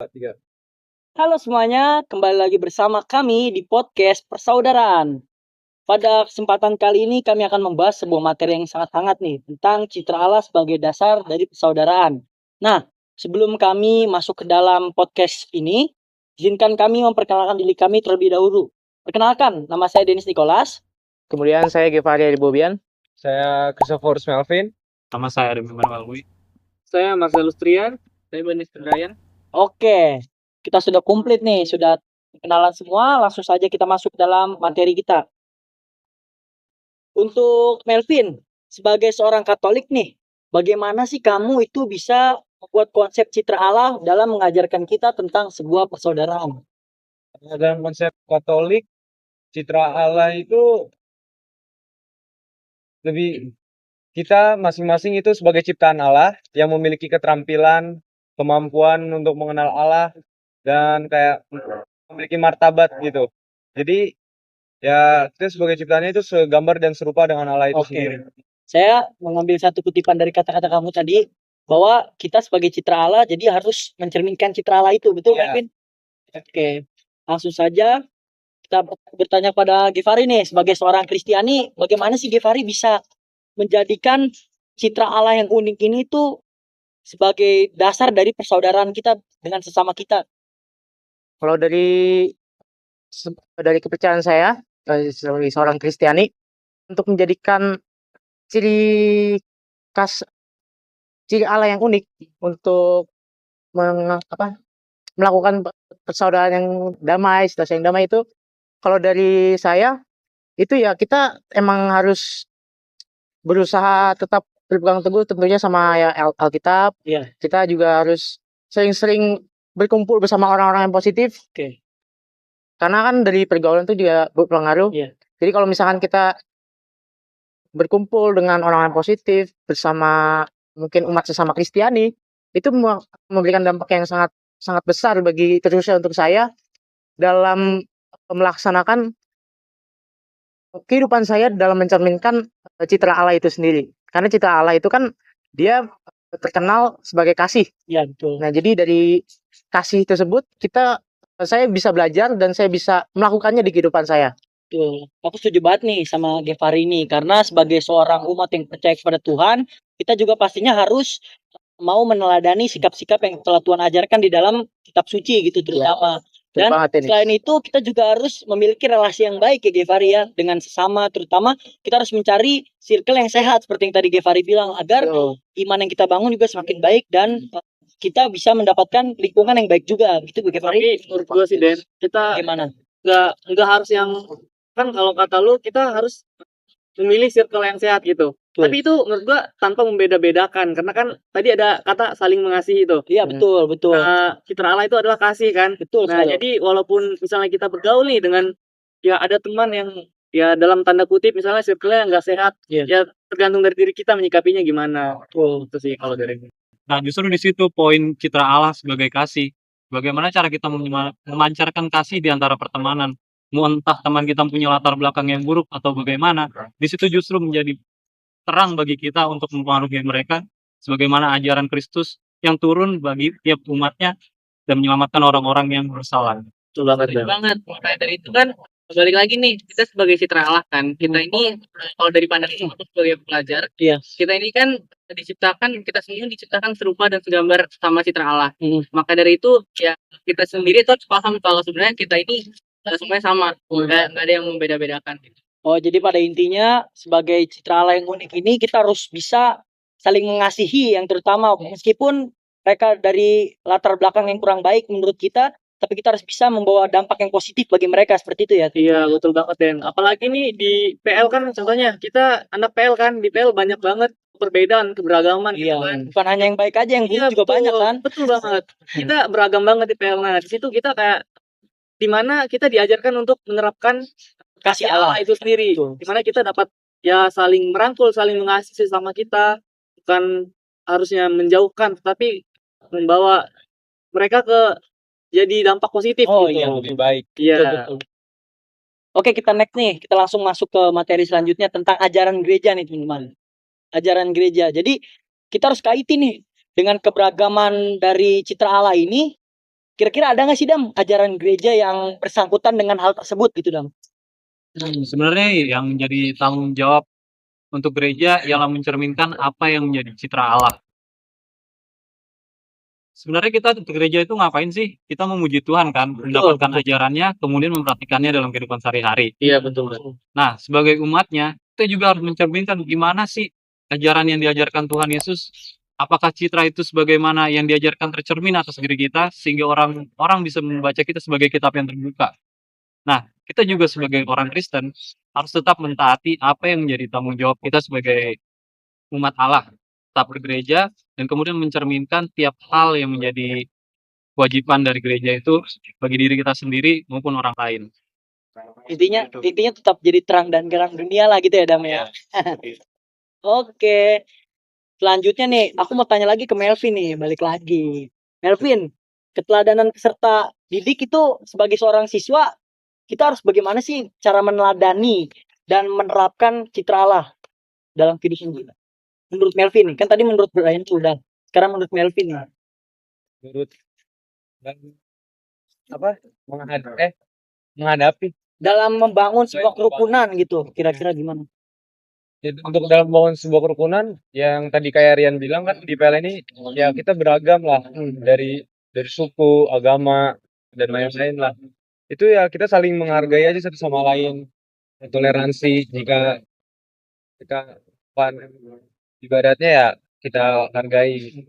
3. Halo semuanya, kembali lagi bersama kami di podcast Persaudaraan. Pada kesempatan kali ini kami akan membahas sebuah materi yang sangat hangat nih, tentang citra Allah sebagai dasar dari persaudaraan. Nah, sebelum kami masuk ke dalam podcast ini, izinkan kami memperkenalkan diri kami terlebih dahulu. Perkenalkan, nama saya Denis Nicholas. Kemudian saya Givari Bobian. Saya Christopher Melvin. Sama saya Remy Manuel. Saya Marcelus Trian. Saya Benis Pedrayan. Oke, kita sudah komplit nih, sudah kenalan semua, langsung saja kita masuk dalam materi kita. Untuk Melvin, sebagai seorang Katolik nih, bagaimana sih kamu itu bisa membuat konsep citra Allah dalam mengajarkan kita tentang sebuah persaudaraan? Dalam konsep Katolik, citra Allah itu lebih kita masing-masing itu sebagai ciptaan Allah yang memiliki keterampilan, kemampuan untuk mengenal Allah dan kayak memiliki martabat gitu. Jadi ya kita sebagai ciptaannya itu segambar dan serupa dengan Allah itu sendiri. Saya mengambil satu kutipan dari kata-kata kamu tadi, bahwa kita sebagai citra Allah jadi harus mencerminkan citra Allah itu, betul Ya. Melvin? Oke, langsung saja kita bertanya pada Givari nih, sebagai seorang Kristiani, bagaimana sih Givari bisa menjadikan citra Allah yang unik ini tuh sebagai dasar dari persaudaraan kita dengan sesama kita? Kalau dari kepercayaan saya sebagai seorang Kristiani, untuk menjadikan ciri khas ciri Allah yang unik untuk melakukan persaudaraan yang damai, situasi yang damai itu, kalau dari saya itu ya kita emang harus berusaha tetap berpegang teguh tentunya sama ya Alkitab. Iya. Kita juga harus sering-sering berkumpul bersama orang-orang yang positif. Oke. Karena kan dari pergaulan itu juga berpengaruh. Iya. Jadi kalau misalkan kita berkumpul dengan orang yang positif bersama mungkin umat sesama Kristiani, itu memberikan dampak yang sangat sangat besar bagi terusnya untuk saya dalam melaksanakan kehidupan saya dalam mencerminkan citra Allah itu sendiri. Karena citra Allah itu kan dia terkenal sebagai kasih. Ya, betul. Nah, jadi dari kasih tersebut saya bisa belajar dan saya bisa melakukannya di kehidupan saya. Betul. Aku setuju banget nih sama Givari ini, karena sebagai seorang umat yang percaya kepada Tuhan, kita juga pastinya harus mau meneladani sikap-sikap yang telah Tuhan ajarkan di dalam kitab suci gitu terutama. Dan selain itu kita juga harus memiliki relasi yang baik ya Givari ya, dengan sesama, terutama kita harus mencari circle yang sehat seperti yang tadi Givari bilang, agar iman yang kita bangun juga semakin baik dan kita bisa mendapatkan lingkungan yang baik juga gitu Givari. Tapi menurut gue sih Den, kita gimana? nggak harus yang, kan kalau kata lu kita harus memilih circle yang sehat gitu. Tapi itu menurut gua tanpa membeda-bedakan, karena kan tadi ada kata saling mengasihi itu. Iya, betul. Citra Allah itu adalah kasih kan. Betul. Nah, jadi walaupun misalnya kita bergaul nih dengan ya ada teman yang ya dalam tanda kutip misalnya circle-nya nggak sehat, ya tergantung dari diri kita menyikapinya gimana. Itu sih kalau dari gue. Nah, justru di situ poin citra Allah sebagai kasih. Bagaimana cara kita memancarkan kasih di antara pertemanan? Entah teman kita punya latar belakang yang buruk atau bagaimana, di situ justru menjadi terang bagi kita untuk mempengaruhi mereka sebagaimana ajaran Kristus yang turun bagi tiap umatnya dan menyelamatkan orang-orang yang bersalah. Betul banget. Makanya dari itu kan balik lagi nih, kita sebagai citra Allah kan, kita ini kalau dari pandangan aku sebagai pelajar, kita ini kan kita semua diciptakan serupa dan segambar sama citra Allah. Maka dari itu ya kita sendiri tuh harus paham kalau sebenarnya kita ini semuanya sama, nggak ada yang membeda-bedakan. Oh, jadi pada intinya sebagai citra Allah yang unik ini kita harus bisa saling mengasihi, yang terutama meskipun mereka dari latar belakang yang kurang baik menurut kita, tapi kita harus bisa membawa dampak yang positif bagi mereka, seperti itu ya. Iya, betul banget Den. Apalagi nih di PL kan contohnya, kita anak PL kan, di PL banyak banget perbedaan, keberagaman gitu kan. Bukan hanya yang baik aja, yang buruk juga banyak kan. Betul banget. Kita beragam banget di PL. Nah, di situ kita kayak dimana kita diajarkan untuk menerapkan kasih Allah itu sendiri. Dimana kita dapat ya saling merangkul, saling mengasihi sama kita, bukan harusnya menjauhkan, tapi membawa mereka ke jadi dampak positif gitu. Lebih baik. Iya. Oke, kita next nih, kita langsung masuk ke materi selanjutnya tentang ajaran gereja nih teman-teman. Ajaran gereja. Jadi kita harus kaitin nih dengan keberagaman dari citra Allah ini. Kira-kira ada nggak sih Dam ajaran gereja yang bersangkutan dengan hal tersebut gitu Dam? Sebenarnya yang jadi tanggung jawab untuk gereja ialah mencerminkan apa yang menjadi citra Allah. Sebenarnya kita ke gereja itu ngapain sih? Kita memuji Tuhan kan, mendapatkan ajarannya, kemudian mempraktikannya dalam kehidupan sehari-hari. Iya betul. Nah, sebagai umatnya, kita juga harus mencerminkan gimana sih ajaran yang diajarkan Tuhan Yesus. Apakah citra itu sebagaimana yang diajarkan tercermin atas diri kita, sehingga orang bisa membaca kita sebagai kitab yang terbuka. Nah, kita juga sebagai orang Kristen harus tetap mentaati apa yang menjadi tanggung jawab kita sebagai umat Allah, tetap bergereja, dan kemudian mencerminkan tiap hal yang menjadi kewajiban dari gereja itu bagi diri kita sendiri maupun orang lain. Intinya tetap jadi terang dan garam dunia lah gitu ya Dam ya. Oke. Selanjutnya nih, aku mau tanya lagi ke Melvin nih, balik lagi. Melvin, keteladanan peserta didik itu sebagai seorang siswa, kita harus bagaimana sih cara meneladani dan menerapkan citra Allah dalam kehidupan kita? Menurut Melvin nih, kan tadi menurut Brian tuh udah. Sekarang menurut Melvin nih. menurut dan menghadapi. Dalam membangun sebuah kerukunan gitu, kira-kira gimana? Jadi untuk dalam membangun sebuah kerukunan yang tadi kayak Rian bilang kan di PL ini ya kita beragam lah dari suku, agama dan lain-lain lah. Itu ya kita saling menghargai aja satu sama lain. Toleransi jika kita ibaratnya ya kita hargai.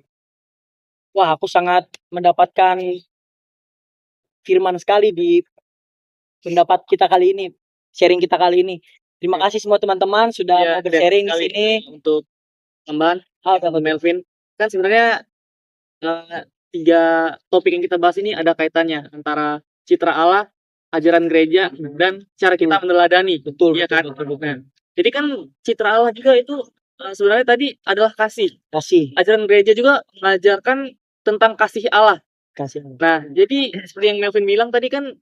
Wah, aku sangat mendapatkan firman sekali di pendapat kita kali ini, sharing kita kali ini. Terima kasih semua teman-teman sudah Iya, mau bersharing di kali sini. untuk tambahan Ah, untuk Melvin. Kan sebenarnya 3 topik yang kita bahas ini ada kaitannya antara citra Allah, ajaran gereja, dan cara kita meneladani. betul, Iya kan? betul. Nah, jadi kan citra Allah juga itu sebenarnya tadi adalah kasih. Kasih, Ajaran gereja juga mengajarkan tentang kasih Allah. kasih. Nah, jadi seperti yang Melvin bilang tadi kan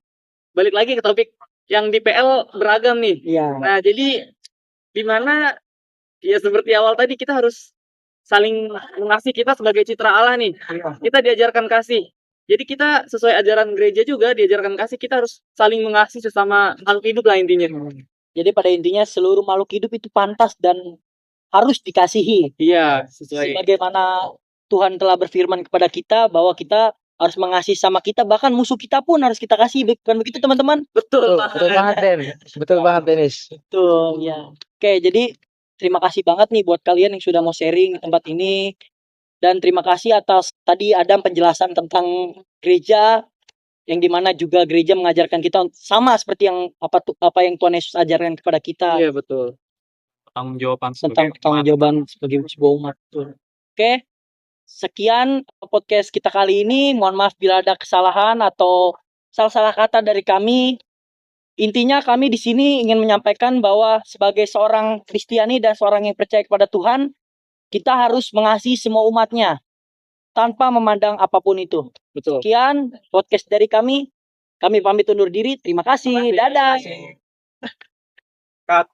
balik lagi ke topik yang di PL beragam nih. Iya. Nah, jadi di mana ya seperti awal tadi kita harus saling mengasihi, kita sebagai citra Allah nih. Kita diajarkan kasih. Jadi kita sesuai ajaran gereja juga diajarkan kasih, kita harus saling mengasihi sesama makhluk hidup lah intinya. Jadi pada intinya seluruh makhluk hidup itu pantas dan harus dikasihi. Iya, sesuai. Sebagaimana Tuhan telah berfirman kepada kita bahwa kita harus mengasihi sama kita, bahkan musuh kita pun harus kita kasih, bukan begitu teman-teman? Betul. Betul banget Den. Betul banget Denis. Betul, ya. Oke, jadi terima kasih banget nih buat kalian yang sudah mau sharing di tempat ini. Dan terima kasih atas tadi ada penjelasan tentang gereja, yang dimana juga gereja mengajarkan kita sama seperti yang apa yang Tuhan Yesus ajarkan kepada kita Iya, betul. Pertanggungjawaban tentang sebagai pertanggungjawaban sebagai sebuah umat. Oke, sekian podcast kita kali ini. Mohon maaf bila ada kesalahan atau salah-salah kata dari kami. Intinya kami di sini ingin menyampaikan bahwa sebagai seorang Kristiani dan seorang yang percaya kepada Tuhan, kita harus mengasihi semua umatnya tanpa memandang apapun itu. Betul. Sekian podcast dari kami. Kami pamit undur diri. Terima kasih. Dadah. Cut.